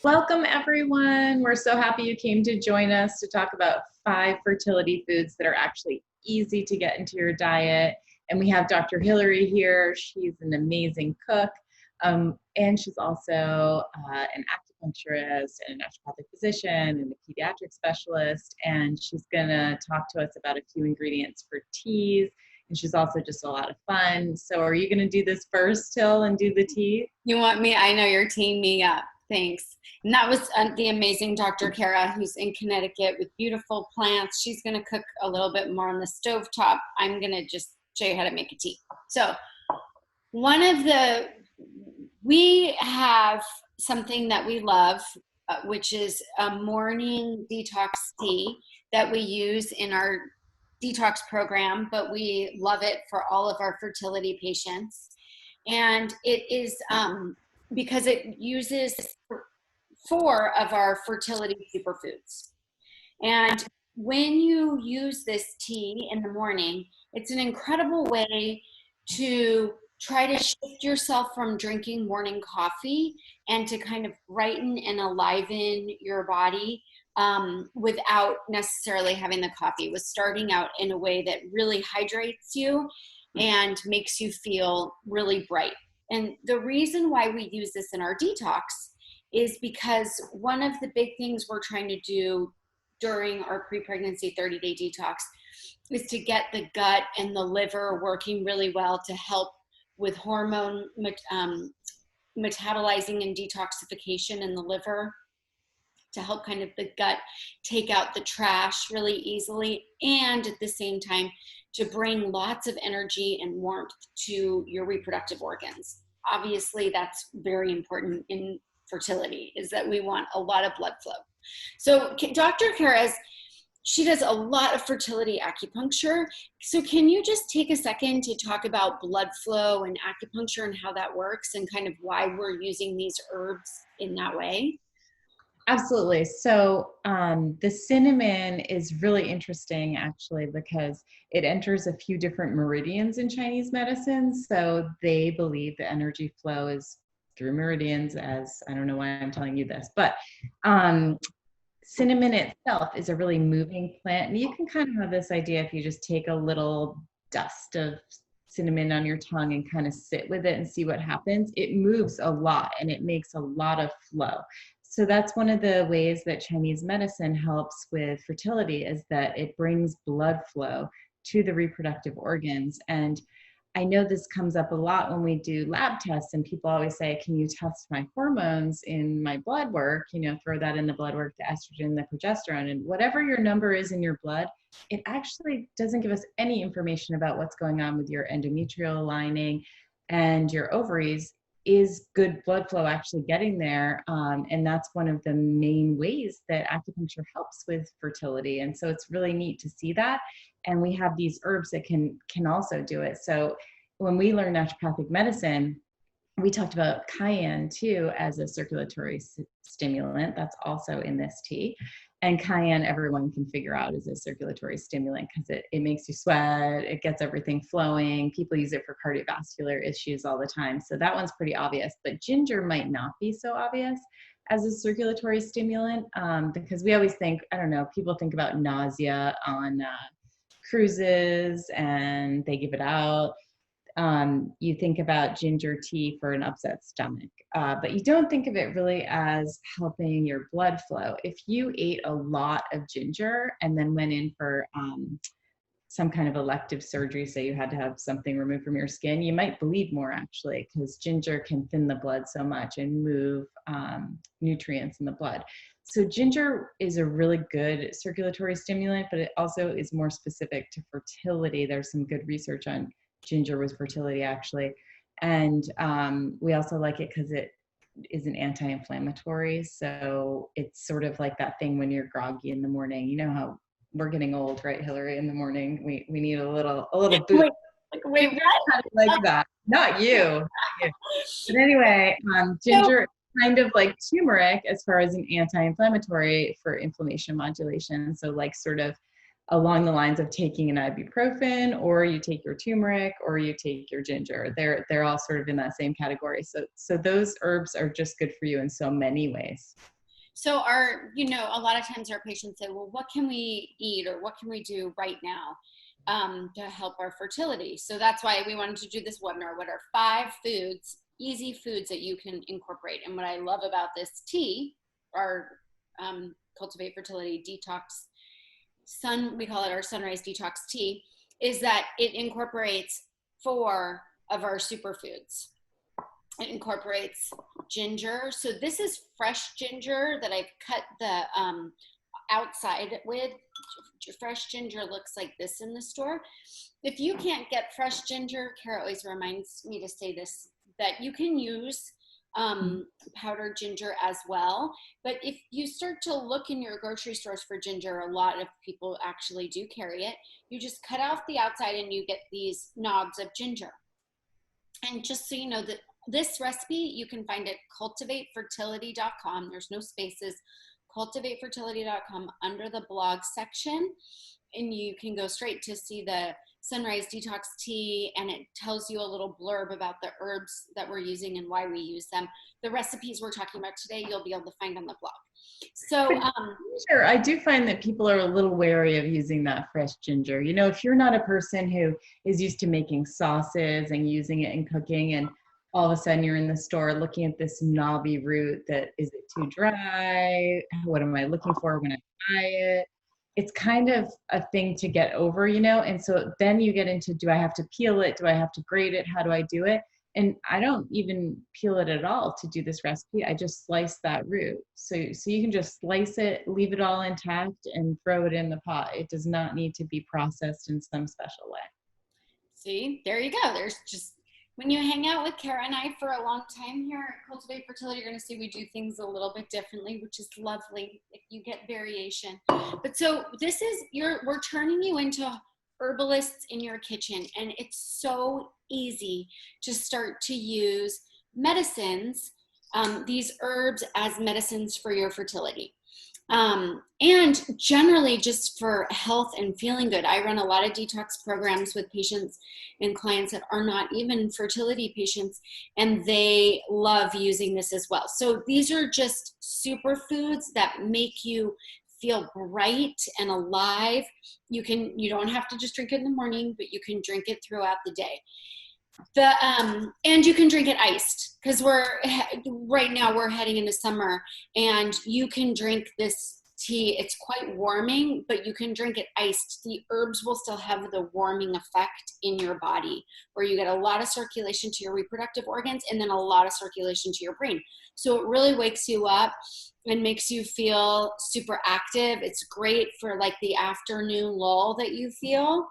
Welcome, everyone. We're so happy you came to join us to talk about 5 fertility foods that are actually easy to get into your diet. And we have Dr. Hillary here. She's an amazing cook, and she's also an acupuncturist and a naturopathic physician and a pediatric specialist. And she's going to talk to us about a few ingredients for teas. And she's also just a lot of fun. So are you going to do this first, Till, and do the tea? You want me? I know you're teeing me up. Thanks. And that was the amazing Dr. Kara, who's in Connecticut with beautiful plants. She's going to cook a little bit more on the stovetop. I'm going to just show you how to make a tea. So we have something that we love, which is a morning detox tea that we use in our detox program, but we love it for all of our fertility patients. And it is because it uses 4 of our fertility superfoods. And when you use this tea in the morning, it's an incredible way to try to shift yourself from drinking morning coffee and to kind of brighten and enliven your body without necessarily having the coffee, with starting out in a way that really hydrates you and makes you feel really bright. And the reason why we use this in our detox is because one of the big things we're trying to do during our pre-pregnancy 30-day detox is to get the gut and the liver working really well to help with hormone metabolizing and detoxification in the liver, to help kind of the gut take out the trash really easily, and at the same time to bring lots of energy and warmth to your reproductive organs. Obviously, that's very important in fertility, is that we want a lot of blood flow. So Dr. Kara's, she does a lot of fertility acupuncture. So can you just take a second to talk about blood flow and acupuncture and how that works and kind of why we're using these herbs in that way? Absolutely. So the cinnamon is really interesting, actually, because it enters a few different meridians in Chinese medicine. So they believe the energy flow is through meridians, as I don't know why I'm telling you this, but cinnamon itself is a really moving plant. And you can kind of have this idea if you just take a little dust of cinnamon on your tongue and kind of sit with it and see what happens. It moves a lot and it makes a lot of flow. So that's one of the ways that Chinese medicine helps with fertility, is that it brings blood flow to the reproductive organs. And I know this comes up a lot when we do lab tests, and people always say, can you test my hormones in my blood work? Throw that in the blood work, the estrogen, the progesterone, and whatever your number is in your blood, it actually doesn't give us any information about what's going on with your endometrial lining and your ovaries. Is good blood flow actually getting there? And that's one of the main ways that acupuncture helps with fertility. And so it's really neat to see that. And we have these herbs that can also do it. So when we learn naturopathic medicine, we talked about cayenne too as a circulatory stimulant. That's also in this tea. And cayenne, everyone can figure out, is a circulatory stimulant because it makes you sweat, it gets everything flowing. People use it for cardiovascular issues all the time. So that one's pretty obvious. But ginger might not be so obvious as a circulatory stimulant, because we always think, I don't know, people think about nausea on cruises and they give it out. You think about ginger tea for an upset stomach, but you don't think of it really as helping your blood flow. If you ate a lot of ginger and then went in for some kind of elective surgery, say you had to have something removed from your skin, you might bleed more, actually, because ginger can thin the blood so much and move nutrients in the blood. So ginger is a really good circulatory stimulant, but it also is more specific to fertility. There's some good research on ginger with fertility, actually. And we also like it because it is an anti-inflammatory. So it's sort of like that thing when you're groggy in the morning. You know how we're getting old, right, Hillary? In the morning, we need a little boost. Wait, what? Kind of like that. Not you. But anyway, ginger is kind of like turmeric as far as an anti-inflammatory for inflammation modulation. So like sort of along the lines of taking an ibuprofen, or you take your turmeric, or you take your ginger. They're all sort of in that same category. So those herbs are just good for you in so many ways. So a lot of times our patients say, well, what can we eat or what can we do right now to help our fertility? So that's why we wanted to do this webinar. What are 5 foods, easy foods that you can incorporate? And what I love about this tea, our Cultivate Fertility Detox we call it our Sunrise Detox Tea, is that it incorporates 4 of our superfoods. It incorporates ginger. So this is fresh ginger that I've cut the outside with. Fresh ginger looks like this in the store. If you can't get fresh ginger, Kara always reminds me to say this, that you can use powdered ginger as well. But if you start to look in your grocery stores for ginger, a lot of people actually do carry it. You just cut off the outside and you get these knobs of ginger. And just so you know, that this recipe you can find at cultivatefertility.com. There's no spaces. Cultivatefertility.com under the blog section, and you can go straight to see the Sunrise Detox Tea, and it tells you a little blurb about the herbs that we're using and why we use them. The recipes we're talking about today, you'll be able to find on the blog. So sure, I do find that people are a little wary of using that fresh ginger. You know, if you're not a person who is used to making sauces and using it in cooking, and all of a sudden you're in the store looking at this knobby root, that is it too dry? What am I looking for when I buy it? It's kind of a thing to get over, you know? And so then you get into, do I have to peel it? Do I have to grate it? How do I do it? And I don't even peel it at all to do this recipe. I just slice that root. So you can just slice it, leave it all intact, and throw it in the pot. It does not need to be processed in some special way. See, there you go. There's just, when you hang out with Kara and I for a long time here at Cultivate Fertility, you're going to see we do things a little bit differently, which is lovely if you get variation. But so this is we're turning you into herbalists in your kitchen, and it's so easy to start to use medicines, these herbs as medicines for your fertility. And generally just for health and feeling good. I run a lot of detox programs with patients and clients that are not even fertility patients, and they love using this as well. So these are just superfoods that make you feel bright and alive. You don't have to just drink it in the morning, but you can drink it throughout the day. And you can drink it iced, because right now we're heading into summer, and you can drink this tea. It's quite warming, but you can drink it iced. The herbs will still have the warming effect in your body, where you get a lot of circulation to your reproductive organs and then a lot of circulation to your brain. So it really wakes you up and makes you feel super active. It's great for like the afternoon lull that you feel.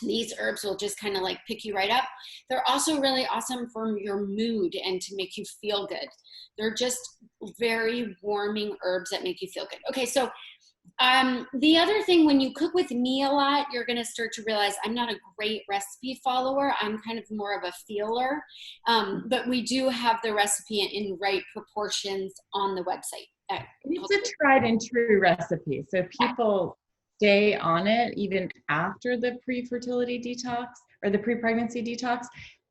These herbs will just kind of like pick you right up. They're also really awesome for your mood and to make you feel good. They're just very warming herbs that make you feel good. Okay, so the other thing, when you cook with me a lot, you're going to start to realize I'm not a great recipe follower. I'm kind of more of a feeler, but we do have the recipe in right proportions on the website. It's a tried and true recipe, so people stay on it even after the pre-fertility detox or the pre-pregnancy detox.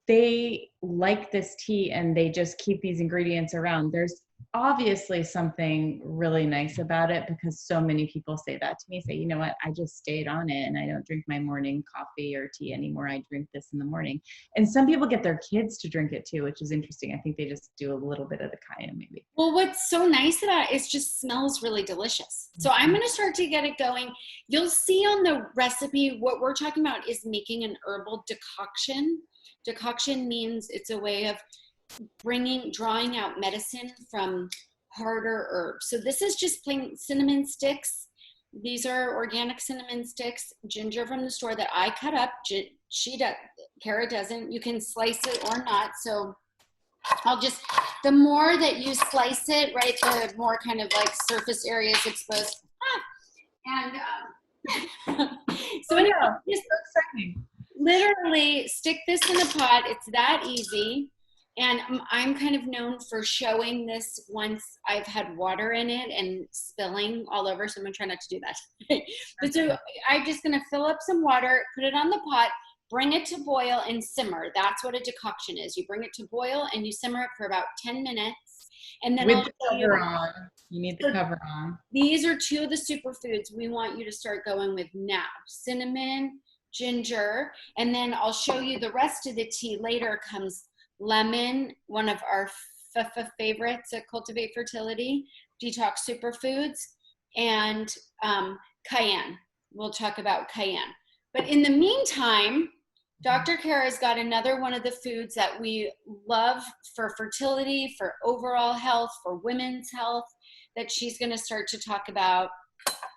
They like this tea and they just keep these ingredients around. There's obviously something really nice about it, because so many people say that to me, say, you know what, I just stayed on it and I don't drink my morning coffee or tea anymore. I drink this in the morning. And some people get their kids to drink it too, which is interesting. I think they just do a little bit of the cayenne maybe. Well, what's so nice about it is just smells really delicious. So I'm going to start to get it going. You'll see on the recipe, what we're talking about is making an herbal decoction. Decoction means it's a way of drawing out medicine from harder herbs. So this is just plain cinnamon sticks. These are organic cinnamon sticks, ginger from the store that I cut up. Kara doesn't. You can slice it or not. So the more that you slice it, right, the more kind of like surface area is exposed. So anyway, just literally stick this in a pot. It's that easy. And I'm kind of known for showing this once I've had water in it and spilling all over. So I'm gonna try not to do that. But so I'm just gonna fill up some water, put it on the pot, bring it to boil and simmer. That's what a decoction is. You bring it to boil and you simmer it for about 10 minutes. And then With I'll the show you. cover on. You need the So cover on. these are two of the superfoods we want you to start going with now. Cinnamon, ginger, and then I'll show you the rest of the tea later. Comes lemon, one of our favorites at Cultivate Fertility, Detox Superfoods, and cayenne. We'll talk about cayenne. But in the meantime, Dr. Kara's got another one of the foods that we love for fertility, for overall health, for women's health, that she's going to start to talk about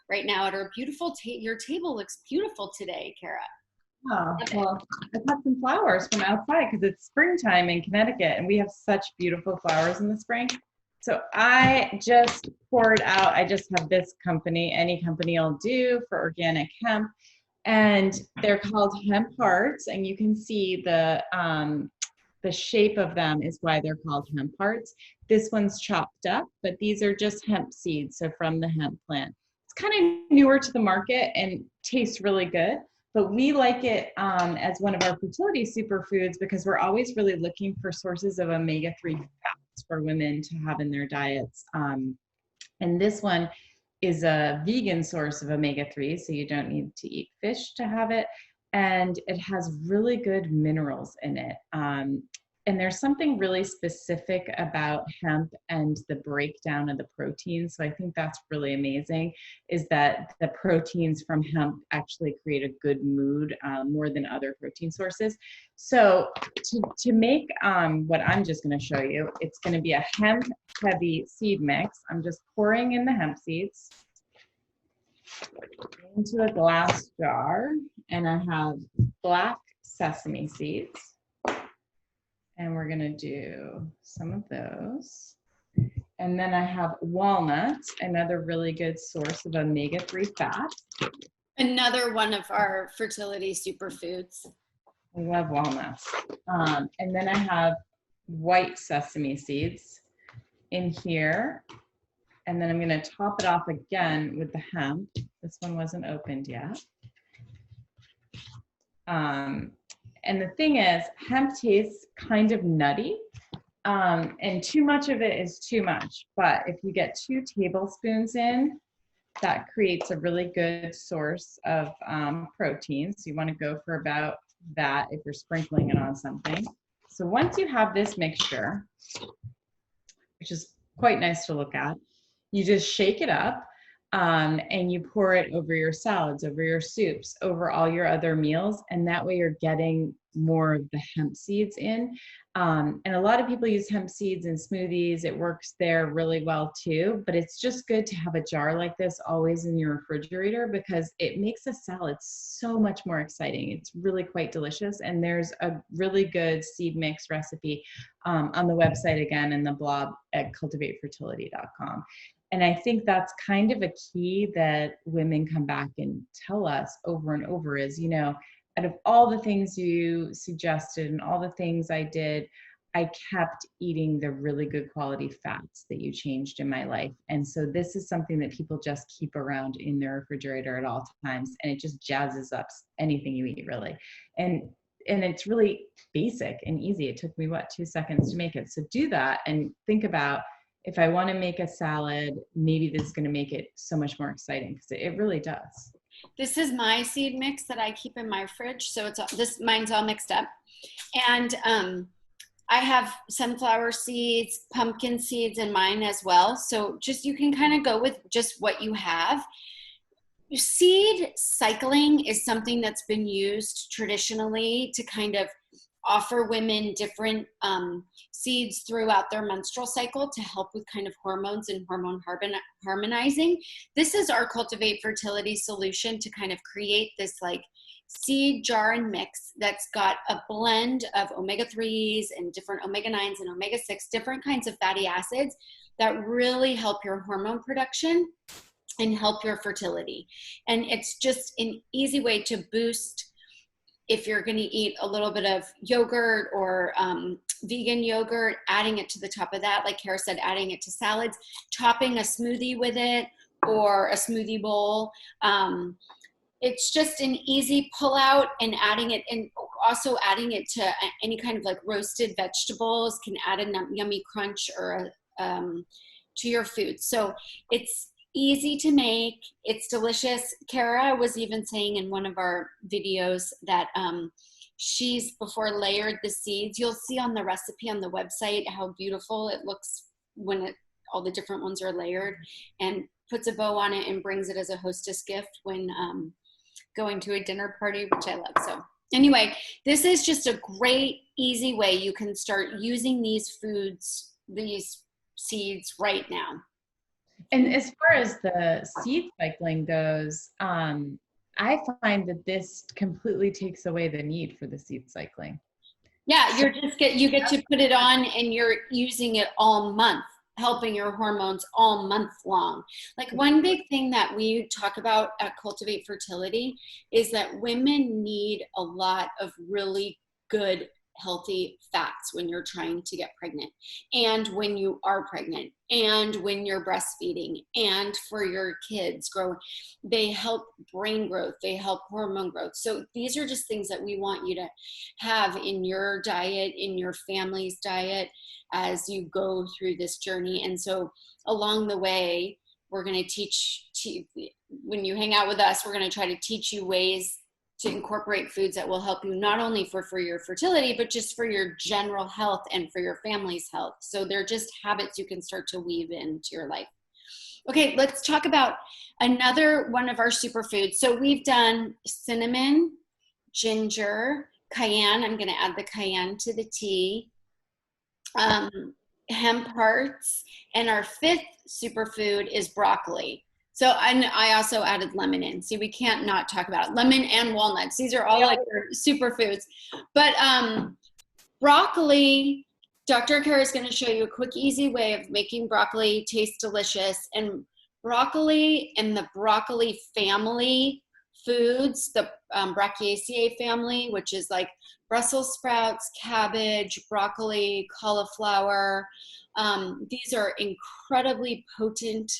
right now at our beautiful your table looks beautiful today, Kara. Oh, well, I got some flowers from outside because it's springtime in Connecticut and we have such beautiful flowers in the spring. So I just poured out, I just have this company, any company will do for organic hemp. And they're called hemp hearts, and you can see the shape of them is why they're called hemp hearts. This one's chopped up, but these are just hemp seeds, so from the hemp plant. It's kind of newer to the market and tastes really good, but we like it as one of our fertility superfoods because we're always really looking for sources of omega-3 fats for women to have in their diets. And this one is a vegan source of omega-3, so you don't need to eat fish to have it. And it has really good minerals in it. And there's something really specific about hemp and the breakdown of the proteins. So I think that's really amazing, is that the proteins from hemp actually create a good mood more than other protein sources. So to make what I'm just going to show you, it's going to be a hemp heavy seed mix. I'm just pouring in the hemp seeds into a glass jar, and I have black sesame seeds. And we're going to do some of those. And then I have walnuts, another really good source of omega-3 fat. Another one of our fertility superfoods. I love walnuts. And then I have white sesame seeds in here. And then I'm going to top it off again with the hemp. This one wasn't opened yet. And the thing is, hemp tastes kind of nutty, and too much of it is too much. But if you get 2 tablespoons in, that creates a really good source of protein. So you want to go for about that if you're sprinkling it on something. So once you have this mixture, which is quite nice to look at, you just shake it up. And you pour it over your salads, over your soups, over all your other meals. And that way you're getting more of the hemp seeds in. And a lot of people use hemp seeds in smoothies. It works there really well too, but it's just good to have a jar like this always in your refrigerator because it makes a salad so much more exciting. It's really quite delicious. And there's a really good seed mix recipe on the website again in the blog at cultivatefertility.com. And I think that's kind of a key that women come back and tell us over and over is, you know, out of all the things you suggested and all the things I did, I kept eating the really good quality fats that you changed in my life. And so this is something that people just keep around in their refrigerator at all times. And it just jazzes up anything you eat, really. And it's really basic and easy. It took me, 2 seconds to make it. So do that and think about, if I want to make a salad, maybe this is going to make it so much more exciting because it really does. This is my seed mix that I keep in my fridge. So mine's all mixed up. And I have sunflower seeds, pumpkin seeds in mine as well. So just, you can kind of go with just what you have. Seed cycling is something that's been used traditionally to kind of offer women different seeds throughout their menstrual cycle to help with kind of hormones and hormone harmonizing. This is our Cultivate Fertility solution to kind of create this like seed jar and mix that's got a blend of omega-3s and different omega-9s and omega-6, different kinds of fatty acids that really help your hormone production and help your fertility. And it's just an easy way to boost if you're going to eat a little bit of yogurt or vegan yogurt, adding it to the top of that, like Kara said, adding it to salads, chopping a smoothie with it or a smoothie bowl. It's just an easy pull out, and adding it, and also adding it to any kind of like roasted vegetables can add a yummy crunch or to your food. So it's easy to make. It's delicious. Kara was even saying in one of our videos that she's before layered the seeds. You'll see on the recipe on the website how beautiful it looks when all the different ones are layered, and puts a bow on it and brings it as a hostess gift when going to a dinner party, which I love. So anyway, this is just a great, easy way you can start using these foods, these seeds right now. And as far as the seed cycling goes, I find that this completely takes away the need for the seed cycling. Yeah, you get to put it on and you're using it all month, helping your hormones all month long. Like one big thing that we talk about at Cultivate Fertility is that women need a lot of really good, healthy fats when you're trying to get pregnant, and when you are pregnant, and when you're breastfeeding, and for your kids growing. They help brain growth, they help hormone growth. So these are just things that we want you to have in your diet, in your family's diet, as you go through this journey. And so along the way, we're going to teach, when you hang out with us, we're going to try to teach you ways to incorporate foods that will help you not only for your fertility, but just for your general health and for your family's health. So they're just habits you can start to weave into your life. Okay, let's talk about another one of our superfoods. So we've done cinnamon, ginger, cayenne. I'm going to add the cayenne to the tea. Hemp hearts, and our fifth superfood is broccoli. So I also added lemon in. See, we can't not talk about it. Lemon and walnuts. These are all like superfoods. But broccoli, Dr. Kara is going to show you a quick, easy way of making broccoli taste delicious. And broccoli and the broccoli family foods, the Brachiaceae family, which is like Brussels sprouts, cabbage, broccoli, cauliflower. These are incredibly potent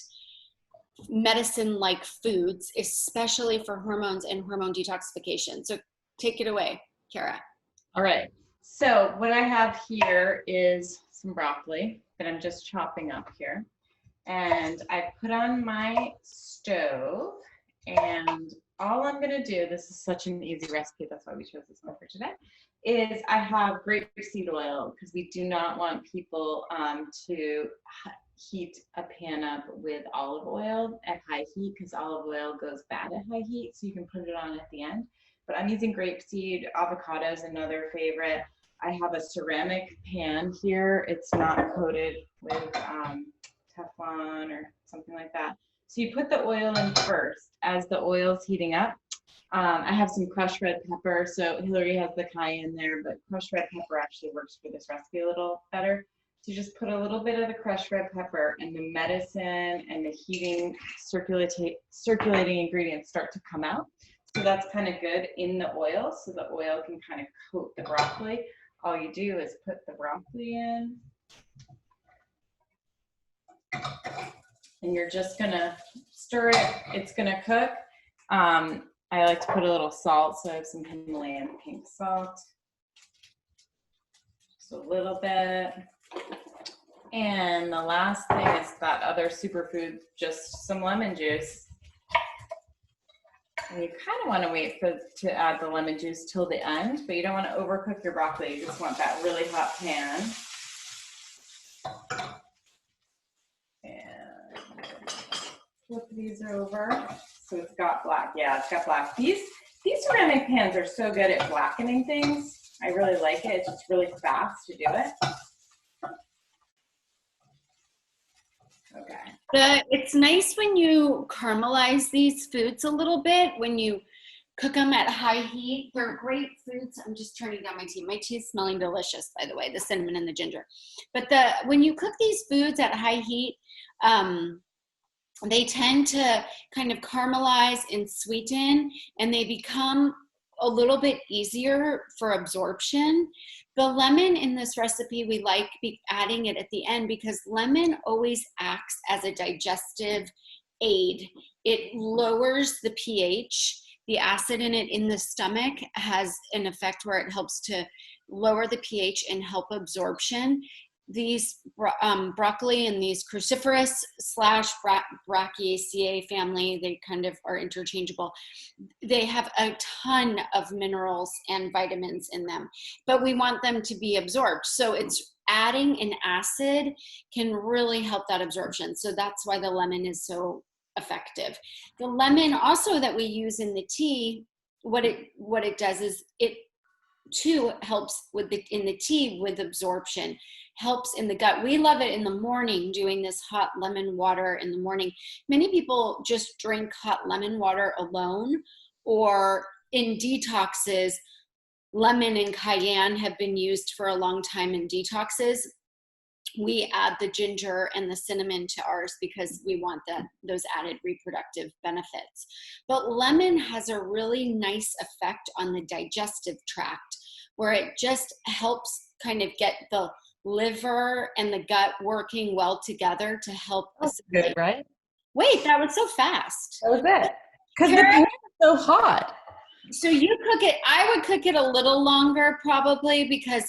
medicine-like foods, especially for hormones and hormone detoxification. So take it away, Kara. All right. So what I have here is some broccoli that I'm just chopping up here. And I put on my stove, and all I'm going to do, this is such an easy recipe, that's why we chose this one for today, is I have grapeseed oil, because we do not want people to heat a pan up with olive oil at high heat, because olive oil goes bad at high heat, so you can put it on at the end. But I'm using grapeseed. Avocado is another favorite. I have a ceramic pan here. It's not coated with Teflon or something like that. So you put the oil in first. As the oil's heating up, I have some crushed red pepper. So Hillary has the cayenne there, but crushed red pepper actually works for this recipe a little better. So you just put a little bit of the crushed red pepper, and the medicine and the heating, circulating ingredients start to come out. So that's kind of good in the oil, so the oil can kind of coat the broccoli. All you do is put the broccoli in, and you're just gonna stir it. It's gonna cook. I like to put a little salt, so I have some Himalayan pink salt, just a little bit. And the last thing is that other superfood, just some lemon juice. And you kind of want to wait to add the lemon juice till the end, but you don't want to overcook your broccoli. You just want that really hot pan. And flip these over. So it's got black. Yeah, it's got black. These ceramic pans are so good at blackening things. I really like it. It's just really fast to do it. Okay. It's nice when you caramelize these foods a little bit, when you cook them at high heat. They're great foods. I'm just turning down my tea. My tea is smelling delicious, by the way, the cinnamon and the ginger. But when you cook these foods at high heat, they tend to kind of caramelize and sweeten, and they become a little bit easier for absorption. The lemon in this recipe, we like adding it at the end because lemon always acts as a digestive aid. It lowers the pH. The acid in it in the stomach has an effect where it helps to lower the pH and help absorption. These broccoli and these cruciferous / Brachiaceae family, they kind of are interchangeable. They have a ton of minerals and vitamins in them, but we want them to be absorbed. So it's adding an acid can really help that absorption. So that's why the lemon is so effective. The lemon also that we use in the tea, what it does is it too helps in the tea with absorption, helps in the gut. We love it in the morning, doing this hot lemon water in the morning. Many people just drink hot lemon water alone, or in detoxes, lemon and cayenne have been used for a long time in detoxes. We add the ginger and the cinnamon to ours because we want those added reproductive benefits. But lemon has a really nice effect on the digestive tract, where it just helps kind of get the liver and the gut working well together to help Good, right? Wait, that was so fast. That was it. Because the pan is so hot. So you cook it, I would cook it a little longer probably, because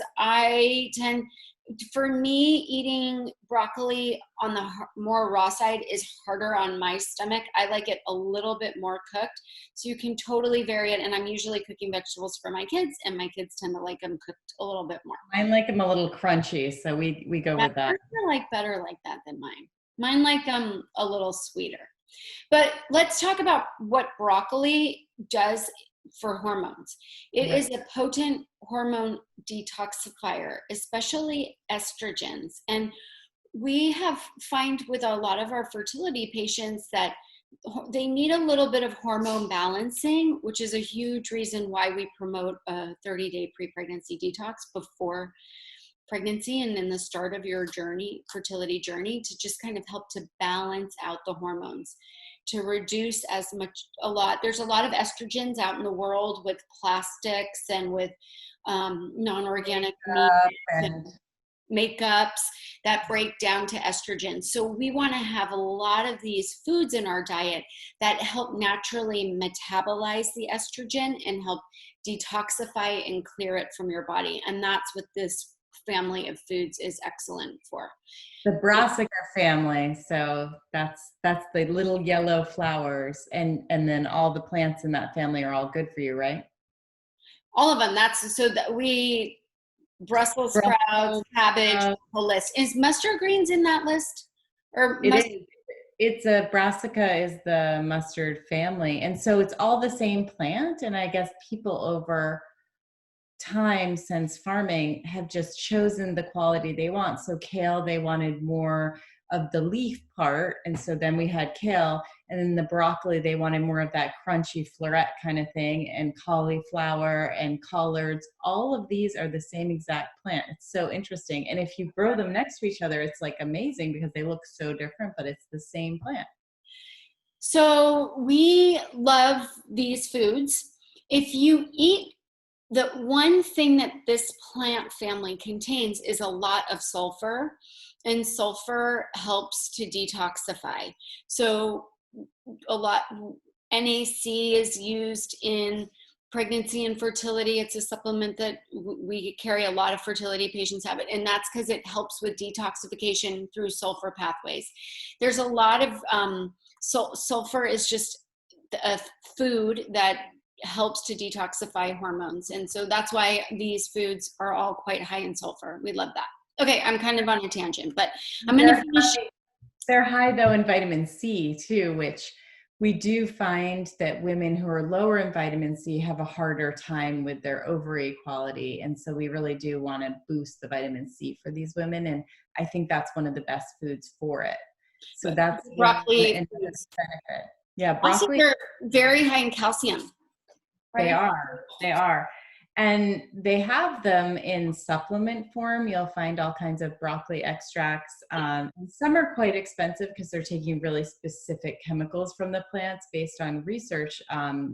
for me, eating broccoli on the more raw side is harder on my stomach. I like it a little bit more cooked. So you can totally vary it. And I'm usually cooking vegetables for my kids, and my kids tend to like them cooked a little bit more. Mine like them a little crunchy, so we go with that. I like better like that than mine. Mine like them a little sweeter. But let's talk about what broccoli does for hormones. It is a potent hormone detoxifier, especially estrogens. And we find with a lot of our fertility patients that they need a little bit of hormone balancing, which is a huge reason why we promote a 30-day pre-pregnancy detox before pregnancy and in the start of your fertility journey, to just kind of help to balance out the hormones, to reduce there's a lot of estrogens out in the world with plastics and with non-organic meat and makeups that break down to estrogen. So we want to have a lot of these foods in our diet that help naturally metabolize the estrogen and help detoxify and clear it from your body. And that's what this family of foods is excellent for. The brassica family, so that's the little yellow flowers, and then all the plants in that family are all good for you, right? All of them. That's so that we Brussels sprouts, cabbage, the list. Is mustard greens in that list? Or it's a brassica is the mustard family, and so it's all the same plant. And I guess people over time since farming have just chosen the quality they want. So kale, they wanted more of the leaf part, and so then we had kale. And then the broccoli, they wanted more of that crunchy floret kind of thing. And cauliflower and collards, all of these are the same exact plant. It's so interesting. And if you grow them next to each other, it's like amazing because they look so different, but it's the same plant. So we love these foods. If you eat, the one thing that this plant family contains is a lot of sulfur, and sulfur helps to detoxify. So NAC is used in pregnancy and fertility. It's a supplement that we carry, a lot of fertility patients have it, and that's because it helps with detoxification through sulfur pathways. There's a lot of sulfur is just a food that helps to detoxify hormones. And so that's why these foods are all quite high in sulfur. We love that. Okay, I'm kind of on a tangent, but I'm going to finish. They're high though in vitamin C too, which we do find that women who are lower in vitamin C have a harder time with their ovary quality. And so we really do want to boost the vitamin C for these women. And I think that's one of the best foods for it. So that's broccoli benefit. Yeah, broccoli. Also, they're very high in calcium. Right? They are. And they have them in supplement form. You'll find all kinds of broccoli extracts. Some are quite expensive because they're taking really specific chemicals from the plants based on research,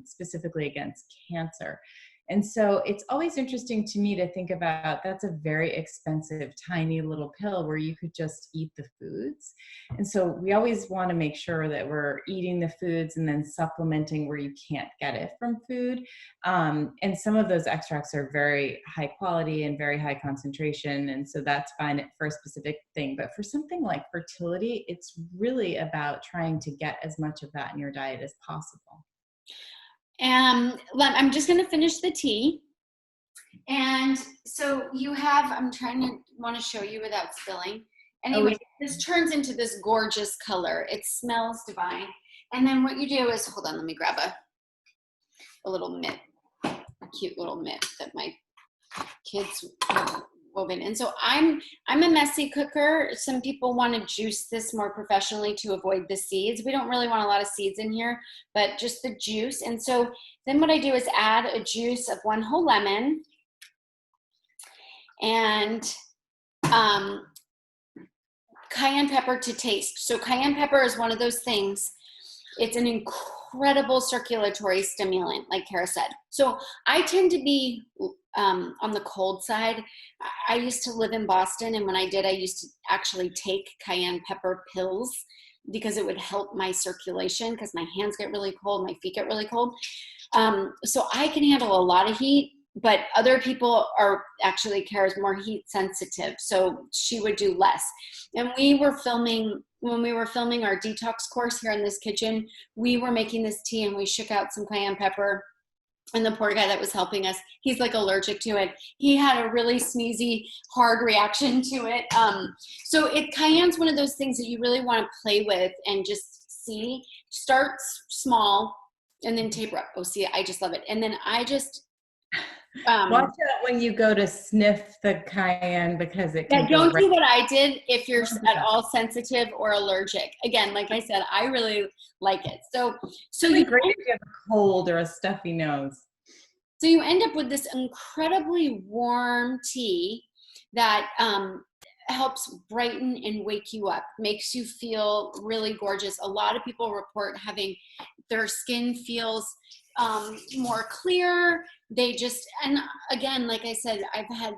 specifically against cancer. And so it's always interesting to me to think about, that's a very expensive, tiny little pill where you could just eat the foods. And so we always want to make sure that we're eating the foods and then supplementing where you can't get it from food. And some of those extracts are very high quality and very high concentration. And so that's fine for a specific thing. But for something like fertility, it's really about trying to get as much of that in your diet as possible. I'm just going to finish the tea. And so you have, want to show you without spilling. Anyway, this turns into this gorgeous color. It smells divine. And then what you do is, hold on, let me grab a little mitt, a cute little mitt that my kids woven. And so I'm a messy cooker. Some people want to juice this more professionally to avoid the seeds. We don't really want a lot of seeds in here, but just the juice. And so then what I do is add a juice of 1 whole lemon and cayenne pepper to taste. So cayenne pepper is one of those things. It's an incredible circulatory stimulant, like Kara said. So I tend to be on the cold side. I used to live in Boston, and when I did, I used to actually take cayenne pepper pills because it would help my circulation, because my hands get really cold, my feet get really cold. So I can handle a lot of heat, but other people are actually, Kara's more heat sensitive, so she would do less. And when we were filming our detox course here in this kitchen, we were making this tea and we shook out some cayenne pepper. And the poor guy that was helping us, he's like allergic to it. He had a really sneezy, hard reaction to it. So cayenne's one of those things that you really want to play with and just see. Start small and then taper up. Oh, see, I just love it. And then I just watch out when you go to sniff the cayenne, because it can don't do what I did if you're at all sensitive or allergic. Again, like I said, I really like it. So really great if you have a cold or a stuffy nose. So you end up with this incredibly warm tea that helps brighten and wake you up, makes you feel really gorgeous. A lot of people report having their skin feels more clear. And again, like I said, I've had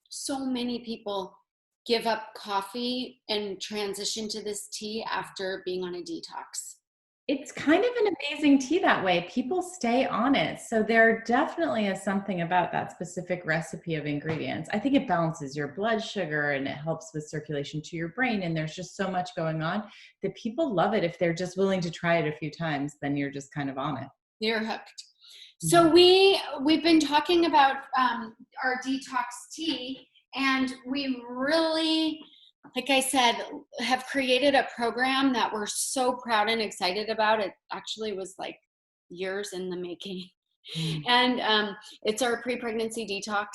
so many people give up coffee and transition to this tea after being on a detox. It's kind of an amazing tea that way. People stay on it. So there definitely is something about that specific recipe of ingredients. I think it balances your blood sugar and it helps with circulation to your brain. And there's just so much going on that people love it. If they're just willing to try it a few times, then you're just kind of on it. You're hooked. So we've been talking about our detox tea, and we really, like I said, have created a program that we're so proud and excited about. It actually was like years in the making. And it's our pre-pregnancy detox.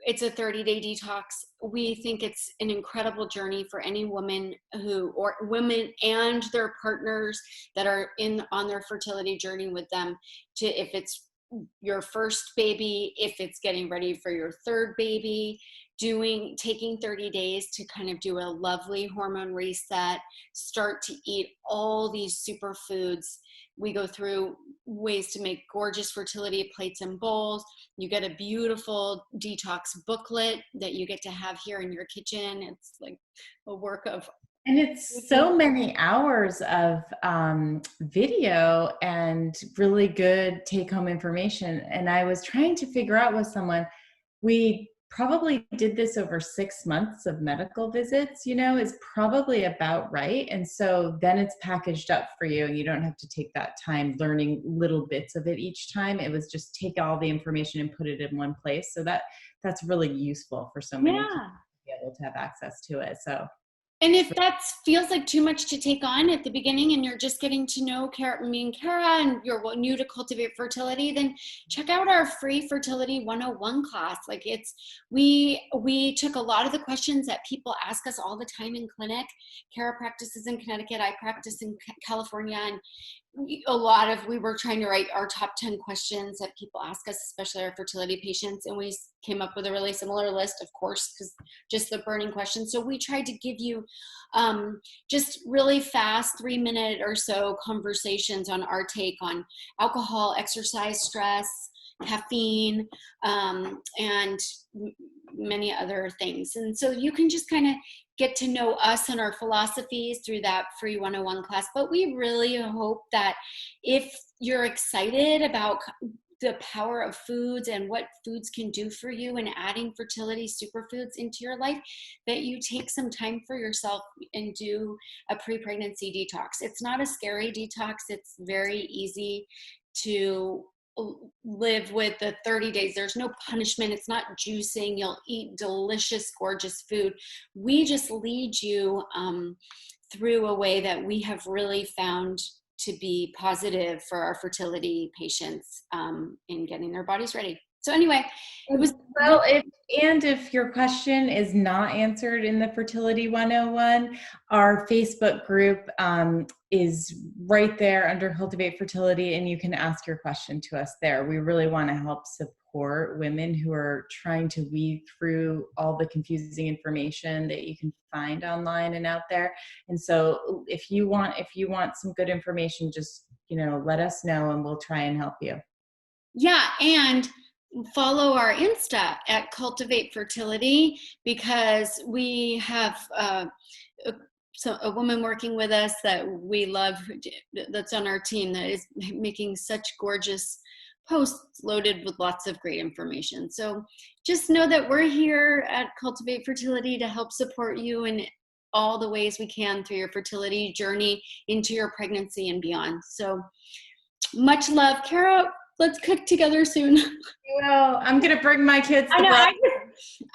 It's a 30-day detox. We think it's an incredible journey for any woman or women and their partners that are on their fertility journey with them, if it's your first baby, if it's getting ready for your third baby, taking 30 days to kind of do a lovely hormone reset, start to eat all these superfoods. We go through ways to make gorgeous fertility plates and bowls. You get a beautiful detox booklet that you get to have here in your kitchen. It's like a work of, and it's so many hours of video and really good take-home information. And I was trying to figure out with someone, we probably did this over 6 months of medical visits, is probably about right. And so then it's packaged up for you and you don't have to take that time learning little bits of it each time. It was just take all the information and put it in one place. So that's really useful for so many people to be able to have access to it. So. And if that feels like too much to take on at the beginning and you're just getting to know me and Kara, and you're new to Cultivate Fertility, then check out our free Fertility 101 class. Like we took a lot of the questions that people ask us all the time in clinic. Kara practices in Connecticut, I practice in California, and we were trying to write our top 10 questions that people ask us, especially our fertility patients. And we came up with a really similar list, of course, because just the burning questions. So we tried to give you just really fast 3-minute or so conversations on our take on alcohol, exercise, stress, caffeine, and many other things. And so you can just kind of get to know us and our philosophies through that free 101 class. But we really hope that if you're excited about the power of foods and what foods can do for you and adding fertility superfoods into your life, that you take some time for yourself and do a pre-pregnancy detox. It's not a scary detox. It's very easy to live with the 30 days. There's no punishment. It's not juicing. You'll eat delicious, gorgeous food. We just lead you through a way that we have really found to be positive for our fertility patients in getting their bodies ready. So anyway, it was well, if your question is not answered in the Fertility 101, our Facebook group is right there under Cultivate Fertility, and you can ask your question to us there. We really want to help support women who are trying to weed through all the confusing information that you can find online and out there. And so if you want some good information, just, let us know and we'll try and help you. Yeah, and follow our Insta at Cultivate Fertility, because we have a woman working with us that we love, that's on our team, that is making such gorgeous posts loaded with lots of great information. So just know that we're here at Cultivate Fertility to help support you in all the ways we can through your fertility journey into your pregnancy and beyond. So much love. Kara, let's cook together soon. Well, I'm going to bring my kids to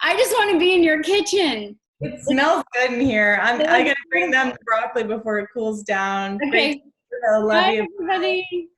I just want to be in your kitchen. It smells good in here. I got to bring them the broccoli before it cools down. Okay. Love Bye, you. everybody.